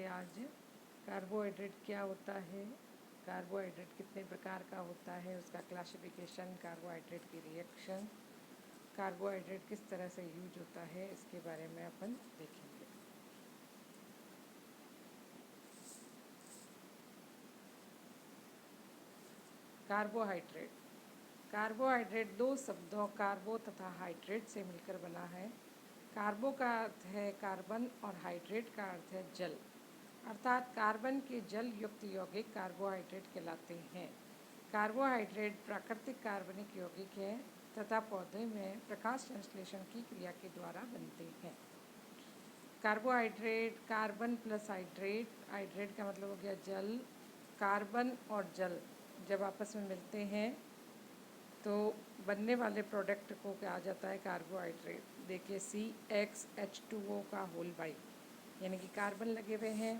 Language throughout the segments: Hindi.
आज कार्बोहाइड्रेट क्या होता है, कार्बोहाइड्रेट कितने प्रकार का होता है, उसका क्लासिफिकेशन, कार्बोहाइड्रेट की रिएक्शन, कार्बोहाइड्रेट किस तरह से यूज होता है, इसके बारे में अपन देखेंगे। कार्बोहाइड्रेट कार्बोहाइड्रेट दो शब्दों कार्बो तथा हाइड्रेट से मिलकर बना है। कार्बो का अर्थ है कार्बन और हाइड्रेट का अर्थ है जल, अर्थात कार्बन के जल युक्त यौगिक कार्बोहाइड्रेट कहलाते हैं। कार्बोहाइड्रेट प्राकृतिक कार्बनिक यौगिक है तथा पौधे में प्रकाश संश्लेषण की क्रिया के द्वारा बनते हैं। Carbohydrate carbon plus hydrate, hydrate का मतलब हो गया जल। कार्बन और जल जब आपस में मिलते हैं तो बनने वाले प्रोडक्ट को कहा जाता है कार्बोहाइड्रेट। देखिए CxH2O का होल बाई, यानी कि कार्बन लगे हुए हैं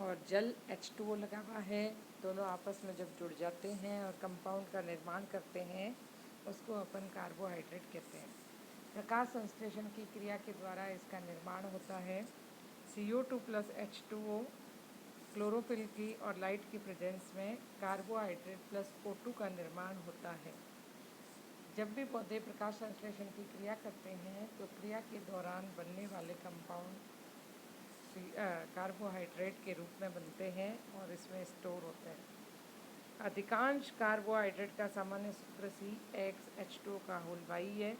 और जल H2O लगा हुआ है, दोनों आपस में जब जुड़ जाते हैं और कंपाउंड का निर्माण करते हैं उसको अपन कार्बोहाइड्रेट कहते हैं। प्रकाश संश्लेषण की क्रिया के द्वारा इसका निर्माण होता है। CO2 प्लस H2O क्लोरोफिल की और लाइट की प्रेजेंस में कार्बोहाइड्रेट प्लस O2 का निर्माण होता है। जब भी पौधे प्रकाश संश्लेषण की क्रिया करते हैं तो क्रिया के दौरान बनने वाले कंपाउंड कार्बोहाइड्रेट के रूप में बनते हैं और इसमें स्टोर होते हैं। अधिकांश कार्बोहाइड्रेट का सामान्य सूत्र CxH2O का होल बाई है,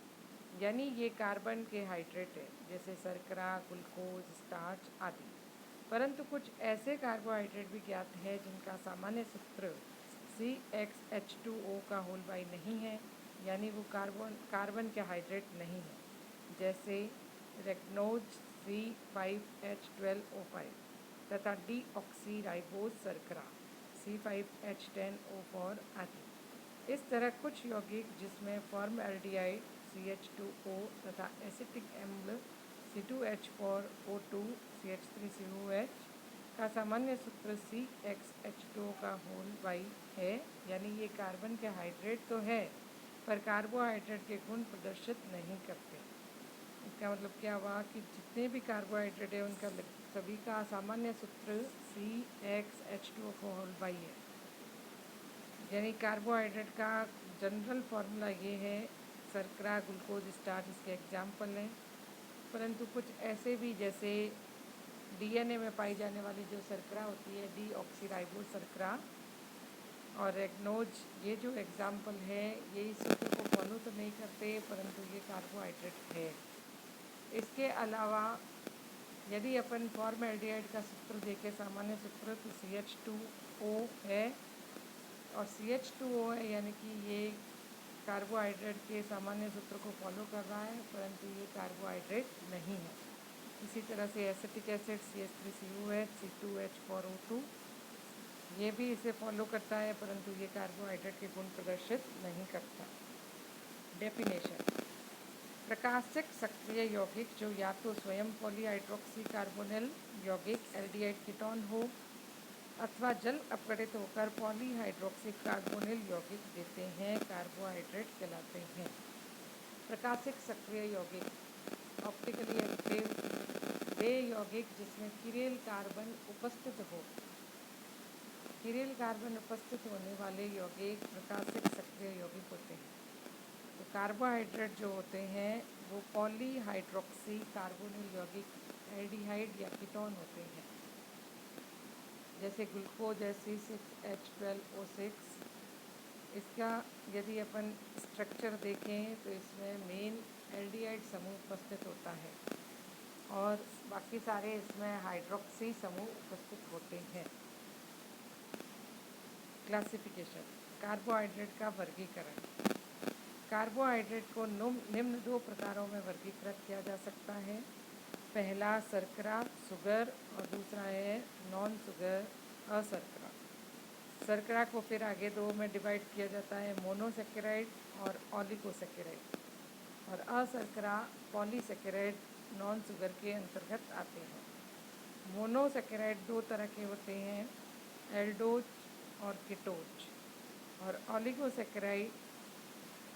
यानी ये कार्बन के हाइड्रेट है, जैसे शर्करा, ग्लूकोज, स्टार्च आदि। परंतु कुछ ऐसे कार्बोहाइड्रेट भी ज्ञात है जिनका सामान्य सूत्र CxH2O का होल बाई नहीं है, यानी वो कार्बन के हाइड्रेट नहीं है, जैसे रेग्नोज C5H12O5 तथा डीऑक्सीराइबोज शर्करा C5H10O4 आदि। इस तरह कुछ यौगिक जिसमें फॉर्मल्डिहाइड CH2O तथा एसिटिक अम्ल C2H4O2 CH3COH का सामान्य सूत्र CxH2O का होल बाई है, यानी ये कार्बन के हाइड्रेट तो है पर कार्बोहाइड्रेट के गुण प्रदर्शित नहीं करते। इसका मतलब क्या हुआ कि जितने भी कार्बोहाइड्रेट है उनका सभी का सामान्य सूत्र CxH2O का होल बाई है, यानी कार्बोहाइड्रेट का जनरल फार्मूला ये है। शर्करा, ग्लूकोज, स्टार्च इसके एग्जाम्पल हैं। परंतु कुछ ऐसे भी, जैसे DNA में पाई जाने वाली जो शर्करा होती है डीऑक्सीराइबोज शर्करा और रेग्नोज, ये जो एग्जाम्पल है ये इस सूत्र को फॉलो तो नहीं करते परंतु ये कार्बोहाइड्रेट है। इसके अलावा यदि अपन फॉर्मल्डिहाइड का सूत्र देखें, सामान्य सूत्र, तो CH2O है और CH2O है, यानी कि ये कार्बोहाइड्रेट के सामान्य सूत्र को फॉलो कर रहा है परंतु ये कार्बोहाइड्रेट नहीं है। इसी तरह से एसिटिक एसिड CH3COH C2H4O2 ये भी इसे फॉलो करता है परंतु ये कार्बोहाइड्रेट के गुण प्रदर्शित नहीं करता। डेफिनेशन: प्रकाशिक सक्रिय यौगिक जो या तो स्वयं पॉलीहाइड्रोक्सी कार्बोनिल यौगिक एल्डिहाइड कीटोन हो अथवा जल अपघटित होकर पॉलीहाइड्रोक्सी कार्बोनिल यौगिक देते हैं, कार्बोहाइड्रेट कहलाते हैं। प्रकाशिक सक्रिय यौगिक ऑप्टिकली एक्टिव वे यौगिक जिसमें किरेल कार्बन उपस्थित हो। किरेल कार्बन उपस्थित होने वाले यौगिक प्रकाशिक सक्रिय यौगिक होते हैं। तो कार्बोहाइड्रेट जो होते हैं वो पॉलीहाइड्रोक्सी कार्बोनिल यौगिक एल्डिहाइड या कीटोन होते हैं, जैसे ग्लूकोज है C6H12O6। इसका यदि अपन स्ट्रक्चर देखें तो इसमें मेन एल्डिहाइड समूह उपस्थित होता है और बाकी सारे इसमें हाइड्रोक्सी समूह उपस्थित होते हैं। क्लासिफिकेशन: कार्बोहाइड्रेट का वर्गीकरण। कार्बोहाइड्रेट को निम्न दो प्रकारों में वर्गीकृत किया जा सकता है। पहला शर्करा सुगर और दूसरा है नॉन सुगर अशर्करा। शर्करा को फिर आगे दो में डिवाइड किया जाता है, मोनोसेकेराइड और ऑलिगोसेकेराइड, और अशर्करा पॉलीसेकेराइड नॉन सुगर के अंतर्गत आते हैं। मोनोसेकेराइड दो तरह के होते हैं, एल्डोज और कीटोज, और ऑलिगोसेकेराइड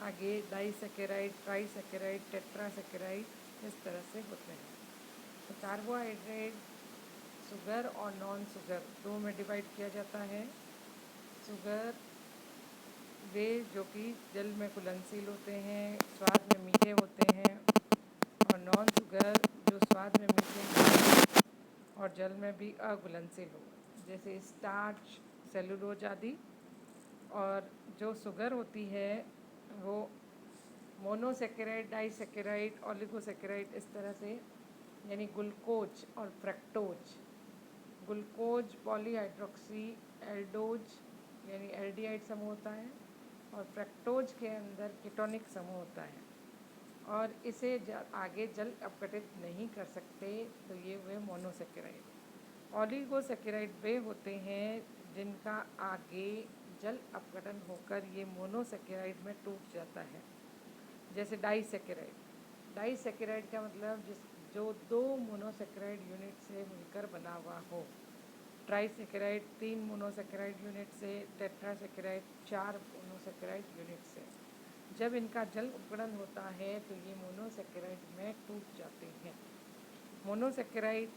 आगे डाइसेकेराइड, ट्राइसेकेराइड, टेट्रासेकेराइड इस तरह से होते हैं। तो कार्बोहाइड्रेट शुगर और नॉन शुगर दो में डिवाइड किया जाता है। शुगर वे जो कि जल में घुलनशील होते हैं, स्वाद में मीठे होते हैं, और नॉन शुगर जो स्वाद में मीठे हैं और जल में भी अघुलनशील हो, जैसे स्टार्च, सेलुलोज आदि। और जो शुगर होती है वो मोनोसेकेराइड, डाइसेकेराइड, ओलिगोसेकेराइड, इस तरह से, यानी ग्लूकोज और फ्रक्टोज। ग्लूकोज पॉलीहाइड्रोक्सी एल्डोज यानी एल्डिहाइड समूह होता है, और फ्रक्टोज के अंदर कीटोनिक समूह होता है, और इसे आगे जल अपघटित नहीं कर सकते, तो ये हुए मोनोसेकेराइड। ओलिगोसेकेराइड वे होते हैं जिनका आगे जल अपघटन होकर ये मोनोसेकेराइड में टूट जाता है, जैसे डाइसेकेराइड। डाइसेकेराइड का मतलब जो दो मोनोसेकेराइड यूनिट से मिलकर बना हुआ हो। ट्राइसेकेराइड 3 मोनोसेकेराइड यूनिट से, टेट्रासेकेराइड 4 मोनोसेकेराइड यूनिट से। जब इनका जल अपघटन होता है तो ये मोनोसेकेराइड में टूट जाते हैं। मोनोसेकेराइड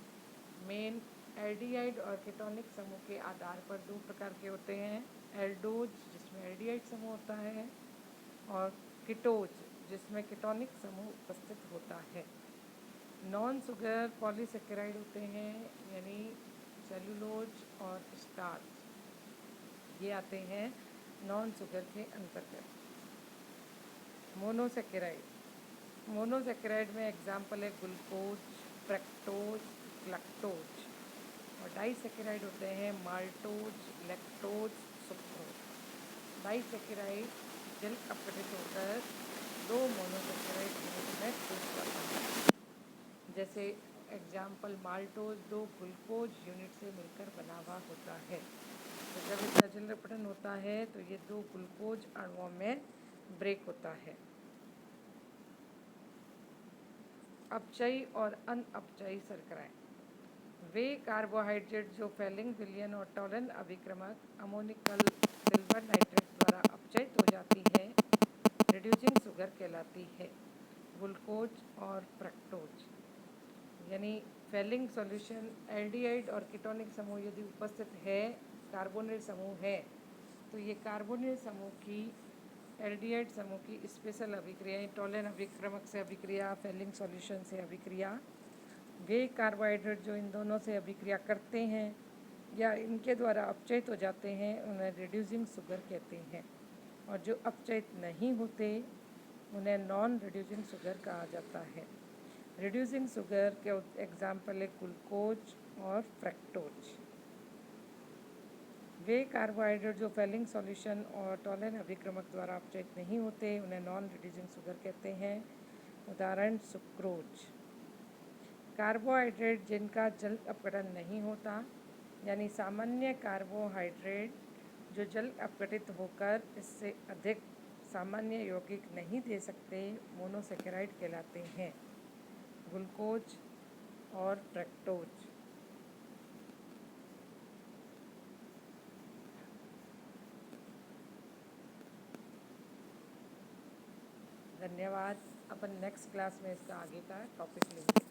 मेन एल्डिहाइड और कीटोनिक समूह के आधार पर दो प्रकार के होते हैं। एल्डोज जिसमें एल्डिहाइड समूह होता है, और कीटोज जिसमें कीटोनिक समूह उपस्थित होता है। नॉन शुगर पॉलीसेकेराइड होते हैं, यानी सेलुलोज और स्टार्च, ये आते हैं नॉन शुगर के अंतर्गत। मोनोसेकेराइड में एग्जाम्पल है ग्लूकोज, फ्रक्टोज, लैक्टोज। और डाइसेकेराइड होते हैं माल्टोज, लैक्टोज, सुक्रोज। डाइसेकेराइड जल अपघटित होकर दो मोनोसेकेराइड यूनिट में टूट जाता है, जैसे एग्जाम्पल माल्टोज दो ग्लूकोज यूनिट से मिलकर बना हुआ होता है। तो जब इसका जल अपघटन होता है तो ये दो ग्लूकोज अणुओं में ब्रेक होता है। अपचयी और अनअपचयी शर्कराएं वे कार्बोहाइड्रेट जो फेलिंग विलयन और टॉलन अभिक्रमक अमोनिकल सिल्वर नाइट्रेट द्वारा अपचयित हो जाती है, रिड्यूसिंग शुगर कहलाती है। ग्लूकोज और फ्रक्टोज यानी फेलिंग सॉल्यूशन एल्डिहाइड और कीटोनिक समूह यदि उपस्थित है, कार्बोनिल समूह है, तो ये कार्बोनिल समूह की एल्डिहाइड समूह की स्पेशल अभिक्रिया, टॉलन अभिक्रमक से अभिक्रिया, फेलिंग सॉल्यूशन से अभिक्रिया, वे कार्बोहाइड्रेट जो इन दोनों से अभिक्रिया करते हैं या इनके द्वारा अपचयित हो जाते हैं, उन्हें रिड्यूसिंग शुगर कहते हैं। और जो अपचयित नहीं होते उन्हें नॉन रिड्यूसिंग शुगर कहा जाता है। रिड्यूसिंग शुगर के एग्जाम्पल है ग्लूकोज और फ्रक्टोज। वे कार्बोहाइड्रेट जो फेलिंग सॉल्यूशन और टॉलन अभिक्रमक द्वारा अपचयित नहीं होते, उन्हें नॉन रिड्यूसिंग शुगर कहते हैं। उदाहरण सुक्रोज। कार्बोहाइड्रेट जिनका जल अपघटन नहीं होता, यानी सामान्य कार्बोहाइड्रेट जो जल अपघटित होकर इससे अधिक सामान्य यौगिक नहीं दे सकते, मोनोसेकेराइड कहलाते हैं। ग्लूकोज और फ्रक्टोज। धन्यवाद। अपन नेक्स्ट क्लास में इसका आगे का टॉपिक लेंगे।